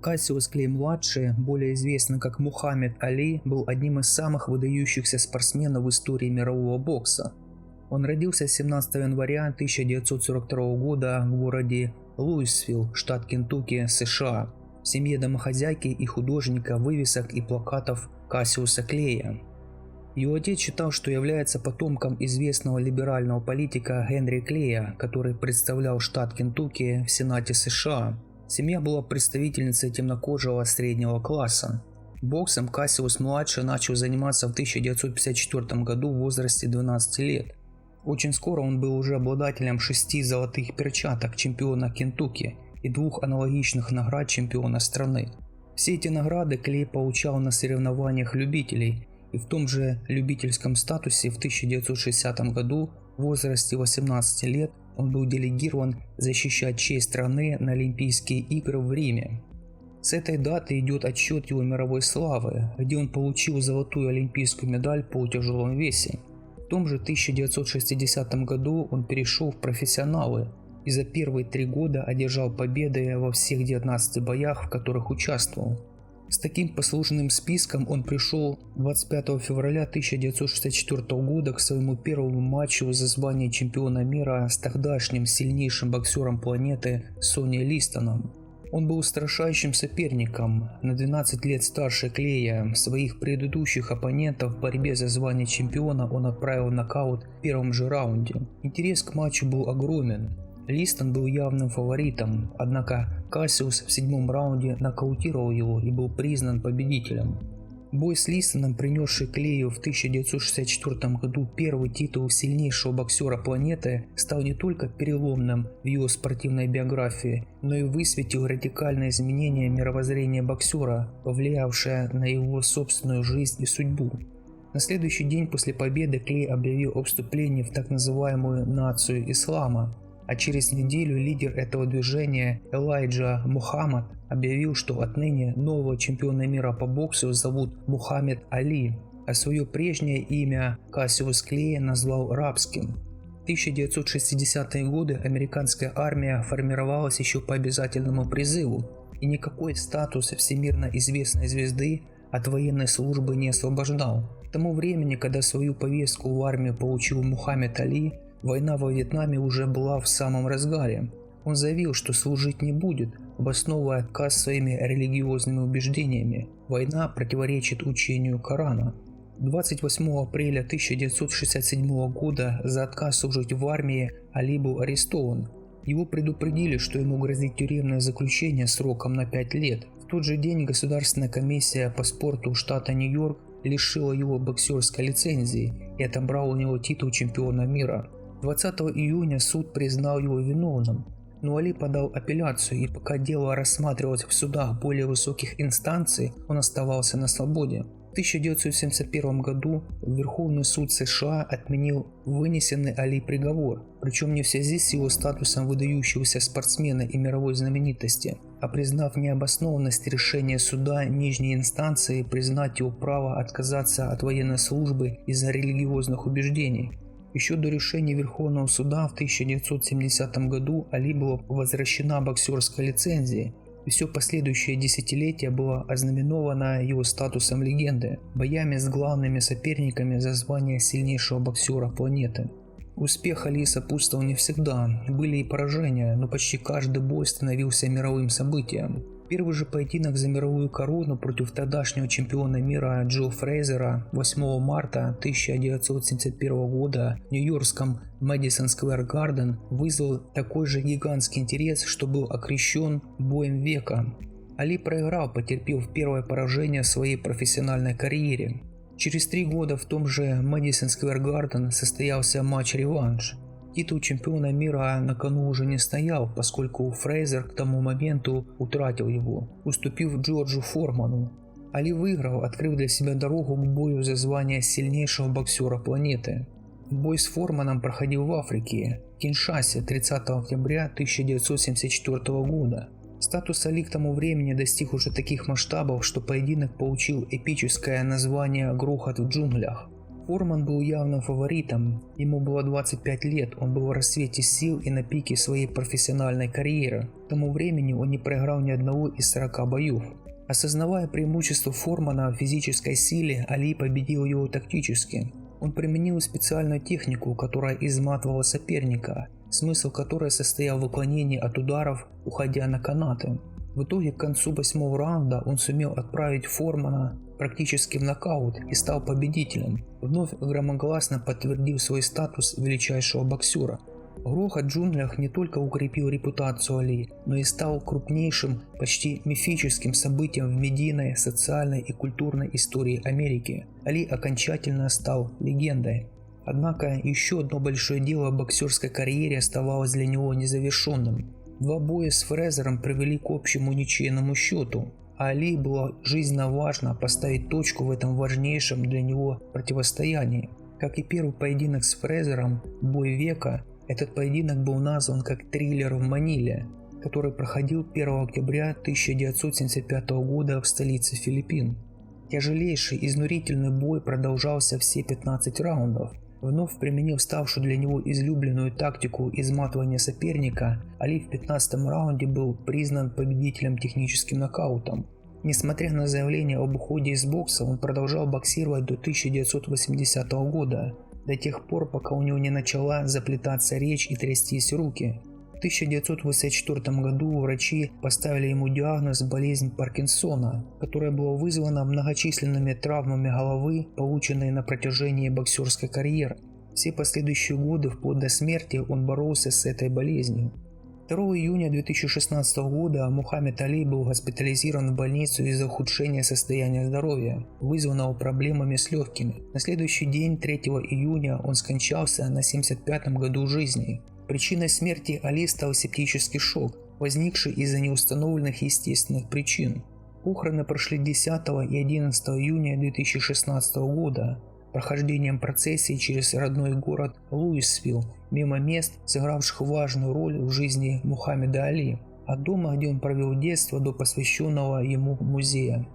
Кассиус Клей-младший, более известный как Мухаммед Али, был одним из самых выдающихся спортсменов в истории мирового бокса. Он родился 17 января 1942 года в городе Луисвилл, штат Кентукки, США, в семье домохозяйки и художника вывесок и плакатов Кассиуса Клея. Его отец считал, что является потомком известного либерального политика Генри Клея, который представлял штат Кентукки в Сенате США. Семья была представительницей темнокожего среднего класса. Боксом Кассиус-младший начал заниматься в 1954 году в возрасте 12 лет. Очень скоро он был уже обладателем 6 золотых перчаток чемпиона Кентукки и 2 аналогичных наград чемпиона страны. Все эти награды Клей получал на соревнованиях любителей, и в том же любительском статусе в 1960 году в возрасте 18 лет он был делегирован защищать честь страны на Олимпийские игры в Риме. С этой даты идет отсчет его мировой славы, где он получил золотую олимпийскую медаль в полутяжелом весе. В том же 1960 году он перешел в профессионалы и за первые 3 года одержал победы во всех 19 боях, в которых участвовал. С таким послужным списком он пришел 25 февраля 1964 года к своему первому матчу за звание чемпиона мира с тогдашним сильнейшим боксером планеты Сонни Листоном. Он был устрашающим соперником, на 12 лет старше Клея. Своих предыдущих оппонентов в борьбе за звание чемпиона он отправил в нокаут в первом же раунде. Интерес к матчу был огромен. Листон был явным фаворитом, однако Кассиус в 7-м раунде нокаутировал его и был признан победителем. Бой с Листоном, принесший Клею в 1964 году первый титул сильнейшего боксера планеты, стал не только переломным в его спортивной биографии, но и высветил радикальное изменение мировоззрения боксера, повлиявшее на его собственную жизнь и судьбу. На следующий день после победы Клей объявил о вступлении в так называемую «нацию ислама», а через неделю лидер этого движения Элайджа Мухаммад объявил, что отныне нового чемпиона мира по боксу зовут Мухаммед Али, а свое прежнее имя Кассиус Клей назвал рабским. В 1960-е годы американская армия формировалась еще по обязательному призыву, и никакой статус всемирно известной звезды от военной службы не освобождал. К тому времени, когда свою повестку в армию получил Мухаммед Али, война во Вьетнаме уже была в самом разгаре. Он заявил, что служить не будет, обосновывая отказ своими религиозными убеждениями. Война противоречит учению Корана. 28 апреля 1967 года за отказ служить в армии Али был арестован. Его предупредили, что ему грозит тюремное заключение сроком на 5 лет. В тот же день Государственная комиссия по спорту штата Нью-Йорк лишила его боксерской лицензии и отобрала у него титул чемпиона мира. 20 июня суд признал его виновным, но Али подал апелляцию, и пока дело рассматривалось в судах более высоких инстанций, он оставался на свободе. В 1971 году Верховный суд США отменил вынесенный Али приговор, причем не в связи с его статусом выдающегося спортсмена и мировой знаменитости, а признав необоснованность решения суда нижней инстанции признать его право отказаться от военной службы из-за религиозных убеждений. Еще до решения Верховного суда в 1970 году Али была возвращена боксерская лицензия, и все последующее десятилетие было ознаменовано его статусом легенды, боями с главными соперниками за звание сильнейшего боксера планеты. Успех Али сопутствовал не всегда, были и поражения, но почти каждый бой становился мировым событием. Первый же поединок за мировую корону против тогдашнего чемпиона мира Джо Фрейзера 8 марта 1971 года в нью-йоркском Мэдисон Сквер Гарден вызвал такой же гигантский интерес, что был окрещен боем века. Али проиграл, потерпев первое поражение в своей профессиональной карьере. Через 3 года в том же Мэдисон Сквер Гарден состоялся матч-реванш. Титул чемпиона мира на кону уже не стоял, поскольку Фрейзер к тому моменту утратил его, уступив Джорджу Форману. Али выиграл, открыв для себя дорогу к бою за звание сильнейшего боксера планеты. Бой с Форманом проходил в Африке, в Киншасе 30 октября 1974 года. Статус Али к тому времени достиг уже таких масштабов, что поединок получил эпическое название «Грохот в джунглях». Фурман был явным фаворитом. Ему было 25 лет, он был в расцвете сил и на пике своей профессиональной карьеры. К тому времени он не проиграл ни одного из 40 боев. Осознавая преимущество Фурмана в физической силе, Али победил его тактически. Он применил специальную технику, которая изматывала соперника, смысл которой состоял в уклонении от ударов, уходя на канаты. В итоге к концу 8-го раунда он сумел отправить Фурмана практически в нокаут и стал победителем, вновь громогласно подтвердив свой статус величайшего боксера. Грохот в джунглях не только укрепил репутацию Али, но и стал крупнейшим, почти мифическим событием в медийной, социальной и культурной истории Америки. Али окончательно стал легендой. Однако еще одно большое дело в боксерской карьере оставалось для него незавершенным. 2 боя с Фрезером привели к общему ничейному счету, а Али было жизненно важно поставить точку в этом важнейшем для него противостоянии. Как и первый поединок с Фрезером, бой века, этот поединок был назван как «Триллер в Маниле», который проходил 1 октября 1975 года в столице Филиппин. Тяжелейший, изнурительный бой продолжался все 15 раундов. Вновь применив ставшую для него излюбленную тактику изматывания соперника, Али в 15-м раунде был признан победителем техническим нокаутом. Несмотря на заявление об уходе из бокса, он продолжал боксировать до 1980 года, до тех пор, пока у него не начала заплетаться речь и трястись руки. В 1984 году врачи поставили ему диагноз болезнь Паркинсона, которая была вызвана многочисленными травмами головы, полученные на протяжении боксерской карьеры. Все последующие годы, вплоть до смерти, он боролся с этой болезнью. 2 июня 2016 года Мухаммед Али был госпитализирован в больницу из-за ухудшения состояния здоровья, вызванного проблемами с легкими. На следующий день, 3 июня, он скончался на 75-м году жизни. Причиной смерти Али стал септический шок, возникший из-за неустановленных естественных причин. Похороны прошли 10 и 11 июня 2016 года прохождением процессии через родной город Луисвилл, мимо мест, сыгравших важную роль в жизни Мухаммеда Али, от дома, где он провел детство, до посвященного ему музея.